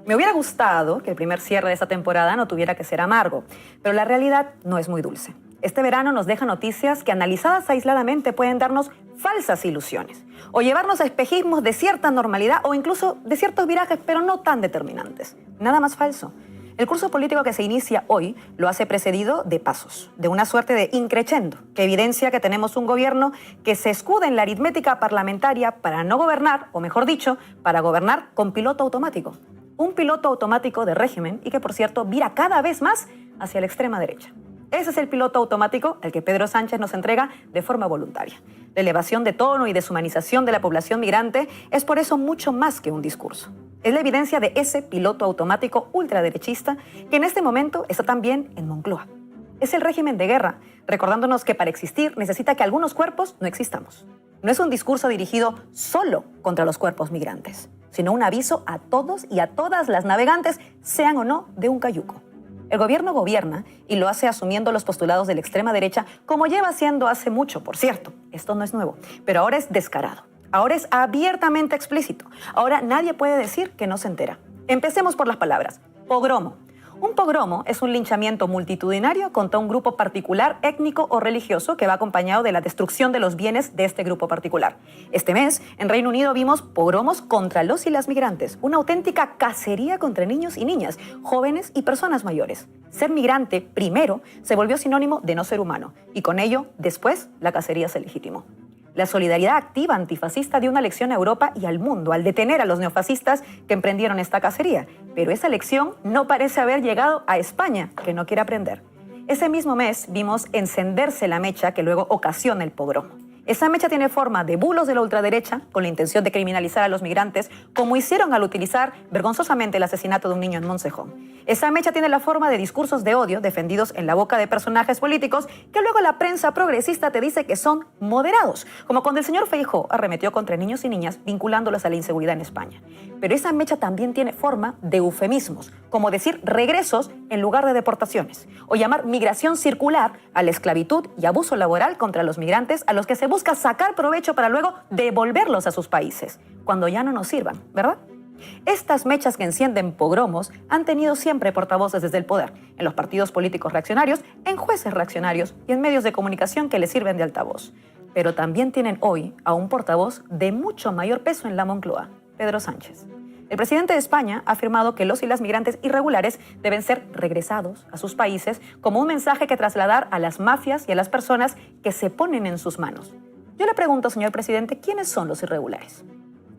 Me hubiera gustado que el primer cierre de esta temporada no tuviera que ser amargo, pero la realidad no es muy dulce. Este verano nos deja noticias que analizadas aisladamente pueden darnos falsas ilusiones o llevarnos a espejismos de cierta normalidad o incluso de ciertos virajes, pero no tan determinantes. Nada más falso. El curso político que se inicia hoy lo hace precedido de pasos, de una suerte de increchendo, que evidencia que tenemos un gobierno que se escuda en la aritmética parlamentaria para no gobernar, o mejor dicho, para gobernar con piloto automático. Un piloto automático de régimen y que, por cierto, vira cada vez más hacia la extrema derecha. Ese es el piloto automático al que Pedro Sánchez nos entrega de forma voluntaria. La elevación de tono y deshumanización de la población migrante es por eso mucho más que un discurso. Es la evidencia de ese piloto automático ultraderechista que en este momento está también en Moncloa. Es el régimen de guerra, recordándonos que para existir necesita que algunos cuerpos no existamos. No es un discurso dirigido solo contra los cuerpos migrantes, sino un aviso a todos y a todas las navegantes, sean o no de un cayuco. El gobierno gobierna y lo hace asumiendo los postulados de la extrema derecha, como lleva haciendo hace mucho, por cierto. Esto no es nuevo, pero ahora es descarado. Ahora es abiertamente explícito. Ahora nadie puede decir que no se entera. Empecemos por las palabras. Pogromo. Un pogromo es un linchamiento multitudinario contra un grupo particular, étnico o religioso que va acompañado de la destrucción de los bienes de este grupo particular. Este mes, en Reino Unido vimos pogromos contra los y las migrantes, una auténtica cacería contra niños y niñas, jóvenes y personas mayores. Ser migrante, primero, se volvió sinónimo de no ser humano y con ello, después, la cacería se legitimó. La solidaridad activa antifascista dio una lección a Europa y al mundo al detener a los neofascistas que emprendieron esta cacería. Pero esa lección no parece haber llegado a España, que no quiere aprender. Ese mismo mes vimos encenderse la mecha que luego ocasiona el pogromo. Esa mecha tiene forma de bulos de la ultraderecha, con la intención de criminalizar a los migrantes, como hicieron al utilizar vergonzosamente el asesinato de un niño en Moncejón. Esa mecha tiene la forma de discursos de odio defendidos en la boca de personajes políticos que luego la prensa progresista te dice que son moderados, como cuando el señor Feijóo arremetió contra niños y niñas vinculándolos a la inseguridad en España. Pero esa mecha también tiene forma de eufemismos, como decir regresos en lugar de deportaciones, o llamar migración circular a la esclavitud y abuso laboral contra los migrantes a los que se busca sacar provecho para luego devolverlos a sus países, cuando ya no nos sirvan, ¿verdad? Estas mechas que encienden pogromos han tenido siempre portavoces desde el poder, en los partidos políticos reaccionarios, en jueces reaccionarios y en medios de comunicación que les sirven de altavoz. Pero también tienen hoy a un portavoz de mucho mayor peso en la Moncloa, Pedro Sánchez. El presidente de España ha afirmado que los y las migrantes irregulares deben ser regresados a sus países como un mensaje que trasladar a las mafias y a las personas que se ponen en sus manos. Yo le pregunto, señor presidente, ¿quiénes son los irregulares?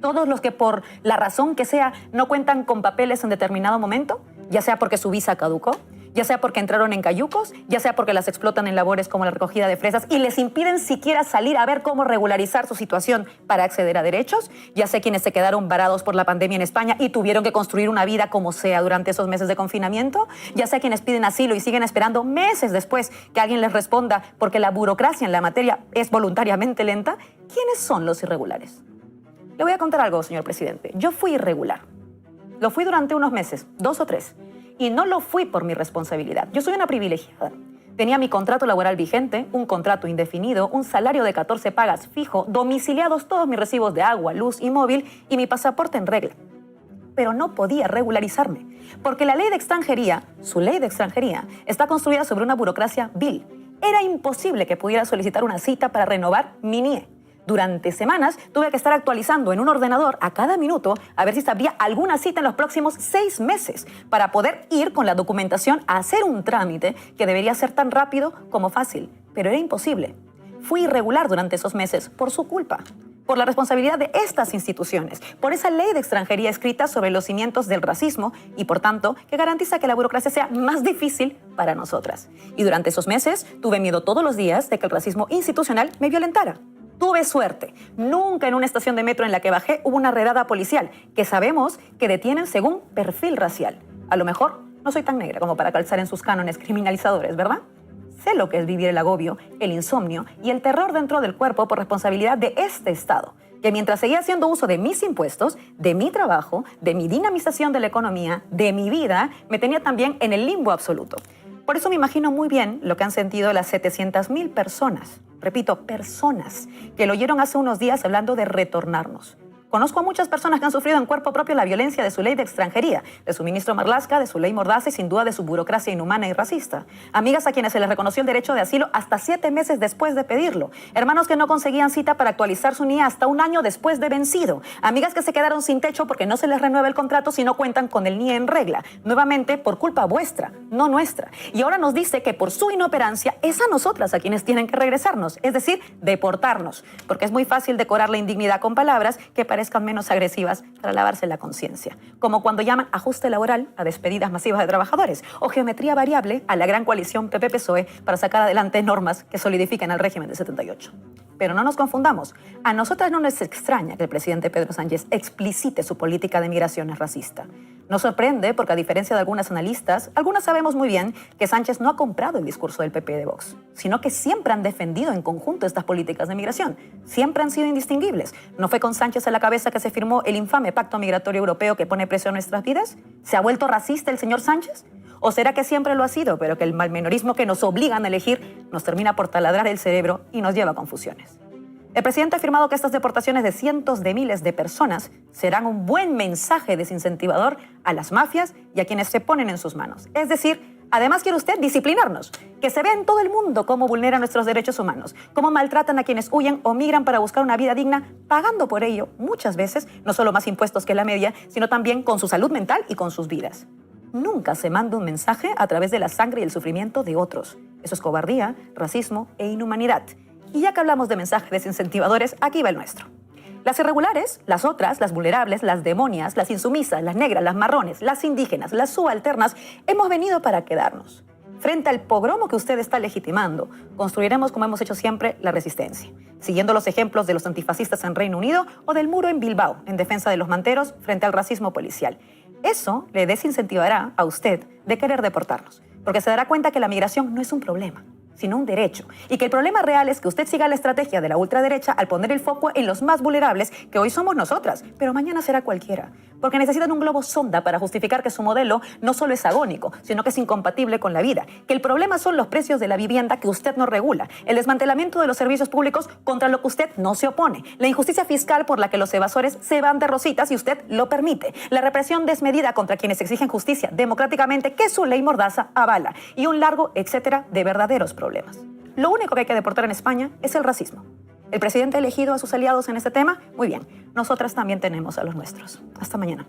¿Todos los que por la razón que sea no cuentan con papeles en determinado momento? Ya sea porque su visa caducó, ya sea porque entraron en cayucos, ya sea porque las explotan en labores como la recogida de fresas y les impiden siquiera salir a ver cómo regularizar su situación para acceder a derechos, ya sea quienes se quedaron varados por la pandemia en España y tuvieron que construir una vida como sea durante esos meses de confinamiento, ya sea quienes piden asilo y siguen esperando meses después que alguien les responda porque la burocracia en la materia es voluntariamente lenta. ¿Quiénes son los irregulares? Le voy a contar algo, señor presidente. Yo fui irregular. Lo fui durante unos meses, 2 o 3. Y no lo fui por mi responsabilidad. Yo soy una privilegiada. Tenía mi contrato laboral vigente, un contrato indefinido, un salario de 14 pagas fijo, domiciliados todos mis recibos de agua, luz y móvil y mi pasaporte en regla. Pero no podía regularizarme, porque la ley de extranjería, su ley de extranjería, está construida sobre una burocracia vil. Era imposible que pudiera solicitar una cita para renovar mi NIE. Durante semanas tuve que estar actualizando en un ordenador a cada minuto a ver si habría alguna cita en los próximos 6 meses para poder ir con la documentación a hacer un trámite que debería ser tan rápido como fácil, pero era imposible. Fui irregular durante esos meses por su culpa, por la responsabilidad de estas instituciones, por esa ley de extranjería escrita sobre los cimientos del racismo y, por tanto, que garantiza que la burocracia sea más difícil para nosotras. Y durante esos meses tuve miedo todos los días de que el racismo institucional me violentara. Tuve suerte. Nunca en una estación de metro en la que bajé hubo una redada policial, que sabemos que detienen según perfil racial. A lo mejor no soy tan negra como para calzar en sus cánones criminalizadores, ¿verdad? Sé lo que es vivir el agobio, el insomnio y el terror dentro del cuerpo por responsabilidad de este Estado, que mientras seguía haciendo uso de mis impuestos, de mi trabajo, de mi dinamización de la economía, de mi vida, me tenía también en el limbo absoluto. Por eso me imagino muy bien lo que han sentido las 700.000 personas, repito, personas, que lo oyeron hace unos días hablando de retornarnos. Conozco a muchas personas que han sufrido en cuerpo propio la violencia de su ley de extranjería, de su ministro Marlaska, de su ley Mordaza y sin duda de su burocracia inhumana y racista. Amigas a quienes se les reconoció el derecho de asilo hasta 7 meses después de pedirlo. Hermanos que no conseguían cita para actualizar su NIE hasta 1 año después de vencido. Amigas que se quedaron sin techo porque no se les renueva el contrato si no cuentan con el NIE en regla. Nuevamente por culpa vuestra, no nuestra. Y ahora nos dice que por su inoperancia es a nosotras a quienes tienen que regresarnos, es decir, deportarnos. Porque es muy fácil decorar la indignidad con palabras que parezcan menos agresivas para lavarse la conciencia, como cuando llaman ajuste laboral a despedidas masivas de trabajadores o geometría variable a la gran coalición PP-PSOE para sacar adelante normas que solidifiquen al régimen del 78. Pero no nos confundamos, a nosotras no nos extraña que el presidente Pedro Sánchez explicite su política de migración racista. Nos sorprende porque, a diferencia de algunas analistas, algunas sabemos muy bien que Sánchez no ha comprado el discurso del PP de Vox, sino que siempre han defendido en conjunto estas políticas de migración. Siempre han sido indistinguibles. ¿No fue con Sánchez a la cabeza que se firmó el infame Pacto Migratorio Europeo que pone precio a nuestras vidas? ¿Se ha vuelto racista el señor Sánchez? ¿O será que siempre lo ha sido, pero que el malmenorismo que nos obligan a elegir nos termina por taladrar el cerebro y nos lleva a confusiones? El presidente ha afirmado que estas deportaciones de cientos de miles de personas serán un buen mensaje desincentivador a las mafias y a quienes se ponen en sus manos. Es decir, además quiere usted disciplinarnos, que se vea en todo el mundo cómo vulneran nuestros derechos humanos, cómo maltratan a quienes huyen o migran para buscar una vida digna, pagando por ello, muchas veces, no solo más impuestos que la media, sino también con su salud mental y con sus vidas. Nunca se manda un mensaje a través de la sangre y el sufrimiento de otros. Eso es cobardía, racismo e inhumanidad. Y ya que hablamos de mensajes desincentivadores, aquí va el nuestro. Las irregulares, las otras, las vulnerables, las demonias, las insumisas, las negras, las marrones, las indígenas, las subalternas, hemos venido para quedarnos. Frente al pogromo que usted está legitimando, construiremos, como hemos hecho siempre, la resistencia, siguiendo los ejemplos de los antifascistas en Reino Unido o del muro en Bilbao, en defensa de los manteros frente al racismo policial. Eso le desincentivará a usted de querer deportarnos, porque se dará cuenta que la migración no es un problema, sino un derecho. Y que el problema real es que usted siga la estrategia de la ultraderecha al poner el foco en los más vulnerables, que hoy somos nosotras, pero mañana será cualquiera. Porque necesitan un globo sonda para justificar que su modelo no solo es agónico, sino que es incompatible con la vida. Que el problema son los precios de la vivienda que usted no regula, el desmantelamiento de los servicios públicos contra lo que usted no se opone, la injusticia fiscal por la que los evasores se van de rositas y usted lo permite, la represión desmedida contra quienes exigen justicia democráticamente que su ley Mordaza avala y un largo etcétera de verdaderos problemas. Lo único que hay que deportar en España es el racismo. ¿El presidente ha elegido a sus aliados en este tema? Muy bien, nosotras también tenemos a los nuestros. Hasta mañana.